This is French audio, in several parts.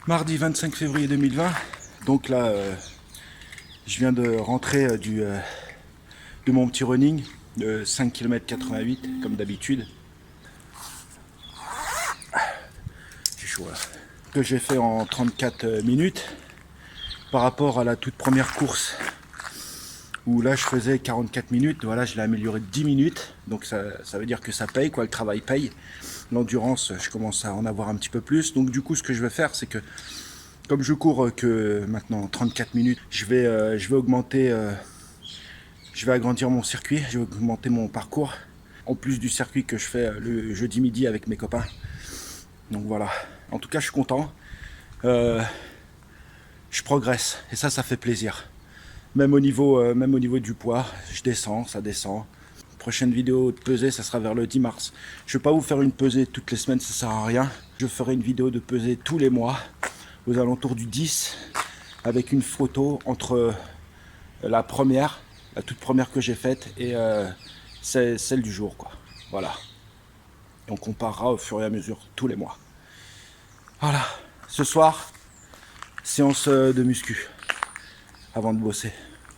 Mardi 25 février 2020. Donc là, je viens de rentrer de mon petit running de 5 km 88 comme d'habitude. J'ai chaud là. Que j'ai fait en 34 minutes par rapport à la toute première course où là je faisais 44 minutes. Voilà, je l'ai amélioré de 10 minutes. Donc ça veut dire que ça paye, quoi, le travail paye. L'endurance, je commence à en avoir un petit peu plus. Donc du coup, ce que je vais faire, c'est que comme je cours que maintenant 34 minutes, je vais augmenter, je vais agrandir mon circuit, je vais augmenter mon parcours, en plus du circuit que je fais le jeudi midi avec mes copains. Donc voilà, en tout cas je suis content, je progresse et ça fait plaisir. Même au niveau du poids, je descends, ça descend. Prochaine vidéo de pesée, ça sera vers le 10 mars. Je ne vais pas vous faire une pesée toutes les semaines, ça sert à rien. Je ferai une vidéo de pesée tous les mois, aux alentours du 10, avec une photo entre la toute première que j'ai faite, et celle du jour, quoi. Voilà. Et on comparera au fur et à mesure, tous les mois. Voilà. Ce soir, séance de muscu, avant de bosser.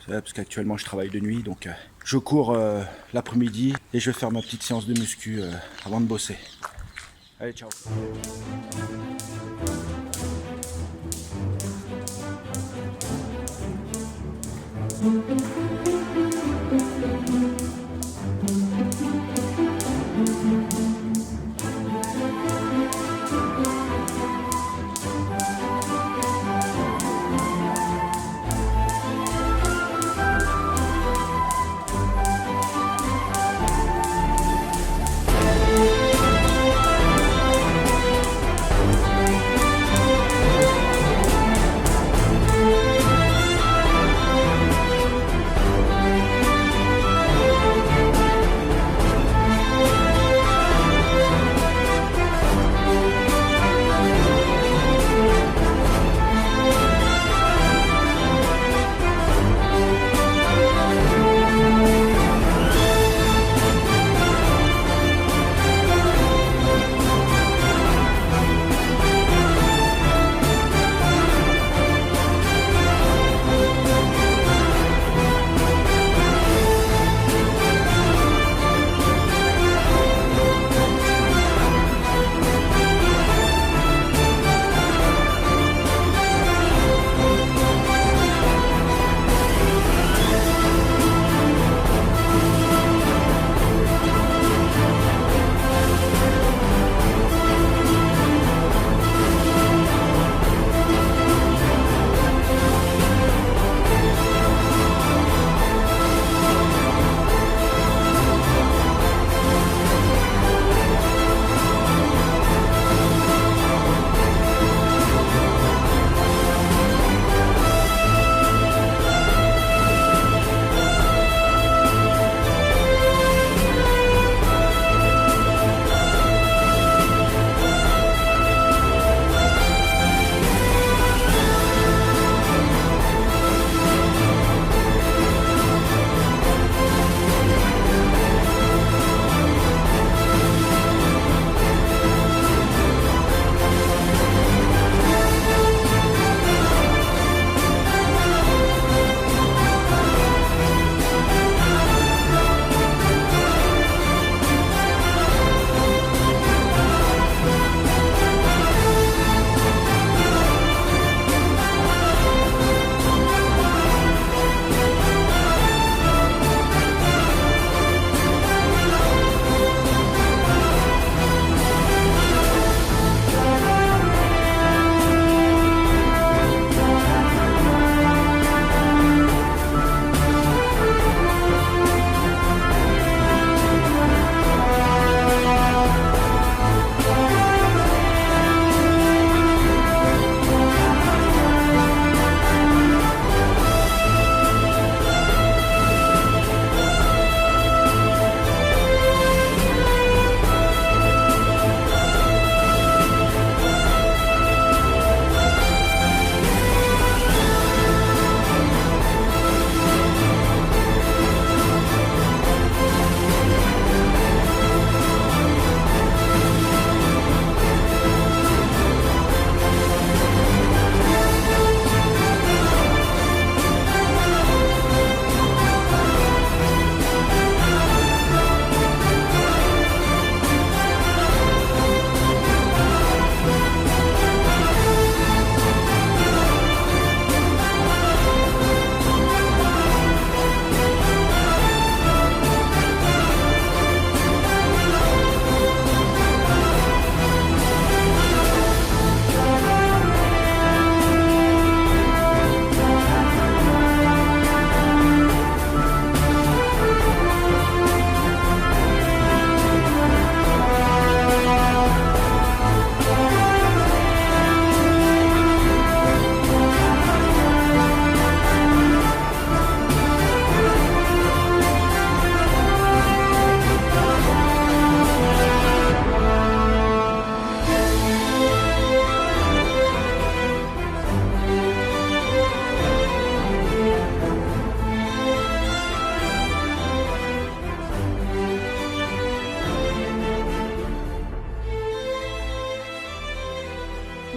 Parce qu'actuellement, je travaille de nuit, donc je cours l'après-midi, et je vais faire ma petite séance de muscu avant de bosser. Allez, ciao.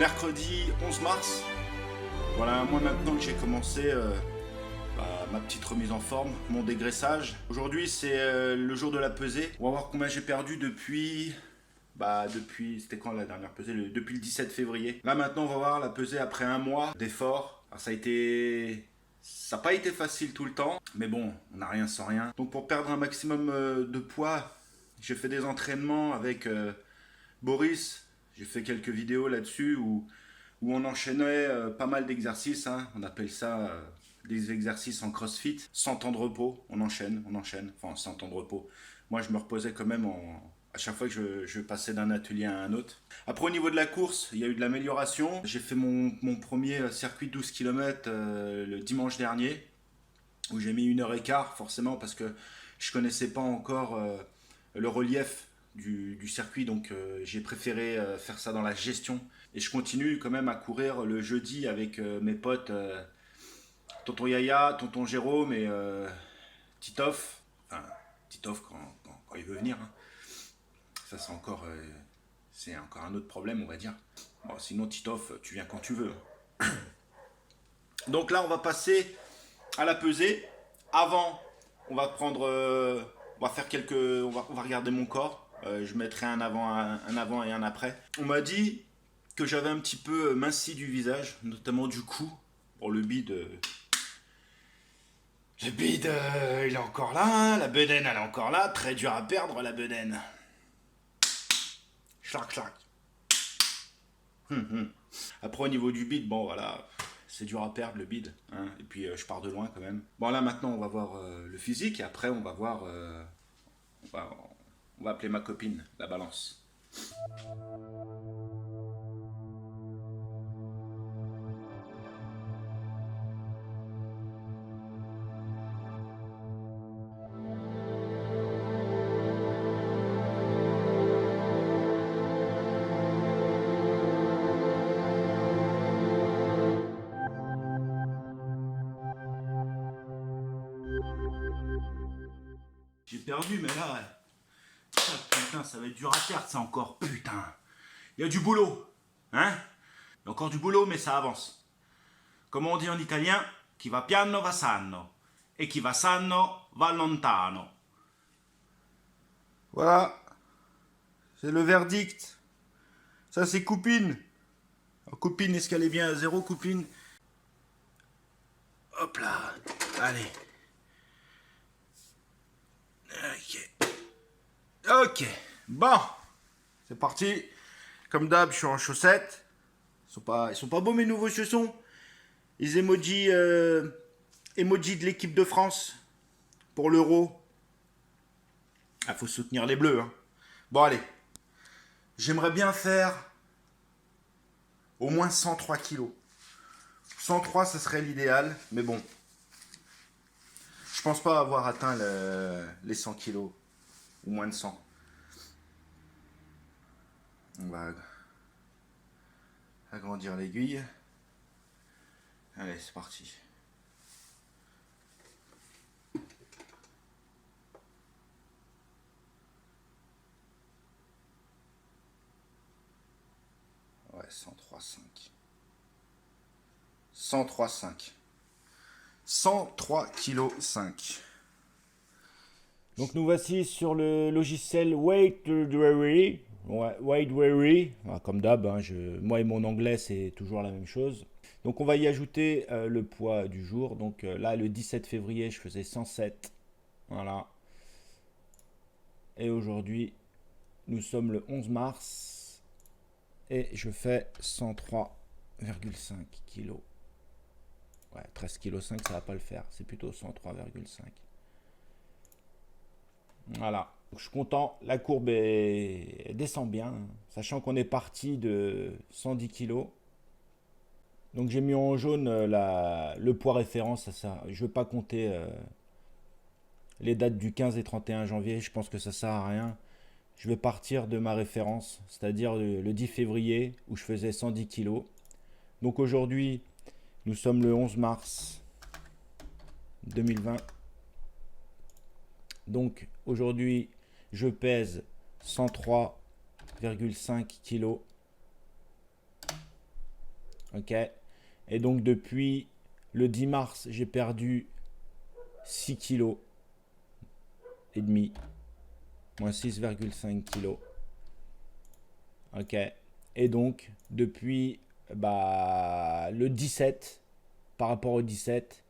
Mercredi 11 mars. Voilà un mois maintenant que j'ai commencé ma petite remise en forme, mon dégraissage. Aujourd'hui c'est le jour de la pesée. On va voir combien j'ai perdu depuis... c'était quand la dernière pesée? Depuis le 17 février. Là maintenant on va voir la pesée après un mois d'effort. Ça n'a pas été facile tout le temps, mais bon, on n'a rien sans rien. Donc pour perdre un maximum de poids, j'ai fait des entraînements avec Boris. J'ai fait quelques vidéos là-dessus où on enchaînait pas mal d'exercices. Hein. On appelle ça des exercices en crossfit. 100 temps de repos, on enchaîne. Enfin, 100 temps de repos. Moi, je me reposais quand même à chaque fois que je passais d'un atelier à un autre. Après, au niveau de la course, il y a eu de l'amélioration. J'ai fait mon premier circuit 12 km le dimanche dernier, où j'ai mis 1h15, forcément, parce que je connaissais pas encore le relief du circuit, donc j'ai préféré faire ça dans la gestion. Et je continue quand même à courir le jeudi avec mes potes, tonton Yaya, tonton Jérôme et Titoff. Enfin, Titoff quand il veut venir. Hein. Ça c'est encore un autre problème, on va dire. Bon, sinon Titoff, tu viens quand tu veux. Donc là, on va passer à la pesée. Avant, on va regarder mon corps. Je mettrai un avant et un après. On m'a dit que j'avais un petit peu minci du visage, notamment du cou. Bon, le bide, il est encore là. La bedaine, elle est encore là. Très dur à perdre, la bedaine. Clac. Après, au niveau du bide, bon, voilà, c'est dur à perdre le bide. Hein. Et puis, je pars de loin quand même. Bon, là, maintenant, on va voir le physique. Et après, on va voir... on va appeler ma copine, la balance. J'ai perdu, mais là... putain, ça va être dur à perdre, ça encore. Putain. Il y a du boulot. Hein? Il y a encore du boulot, mais ça avance. Comme on dit en italien, chi va piano va sano. Et chi va sano va lontano. Voilà. C'est le verdict. Ça, c'est Coupine. Alors, Coupine, est-ce qu'elle est bien à 0, Coupine? Hop là. Allez. Ok, bon, c'est parti. Comme d'hab, je suis en chaussettes. Ils sont pas beaux mes nouveaux chaussons. Les emojis de l'équipe de France pour l'Euro. Ah, faut soutenir les Bleus. Hein. Bon, allez. J'aimerais bien faire au moins 103 kilos. 103, ce serait l'idéal, mais bon. Je pense pas avoir atteint les 100 kilos. Ou moins de 100. On va agrandir l'aiguille. Allez, c'est parti. Ouais, 103,5. 103,5. 103,5 kg. Donc nous voici sur le logiciel Weightweary. Weightweary. Comme d'hab, hein, moi et mon anglais, c'est toujours la même chose. Donc on va y ajouter le poids du jour. Donc là, le 17 février, je faisais 107. Voilà. Et aujourd'hui, nous sommes le 11 mars. Et je fais 103,5 kg. Ouais, 13,5 kg, ça va pas le faire. C'est plutôt 103,5. Voilà, donc, je suis content, la courbe descend bien, sachant qu'on est parti de 110 kg. Donc j'ai mis en jaune le poids référence, ça. Je ne vais pas compter les dates du 15 et 31 janvier, je pense que ça sert à rien. Je vais partir de ma référence, c'est-à-dire le 10 février où je faisais 110 kg. Donc aujourd'hui, nous sommes le 11 mars 2020. Donc aujourd'hui, je pèse 103,5 kg. Ok. Et donc depuis le 10 mars, j'ai perdu 6 kg et demi, moins 6,5 kg. Ok. Et donc depuis le 17, par rapport au 17,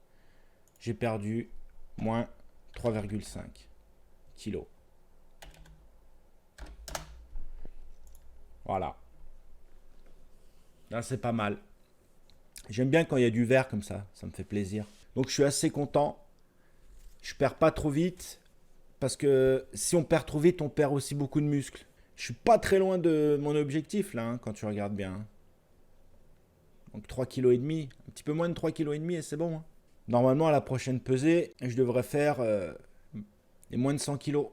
j'ai perdu moins 3,5 kg. Voilà. Là, c'est pas mal. J'aime bien quand il y a du vert comme ça me fait plaisir. Donc je suis assez content. Je perds pas trop vite parce que si on perd trop vite, on perd aussi beaucoup de muscles. Je suis pas très loin de mon objectif là, hein, quand tu regardes bien. Donc 3,5 kg, un petit peu moins de 3,5 kg et c'est bon. Hein. Normalement, à la prochaine pesée, je devrais faire les moins de 100 kg.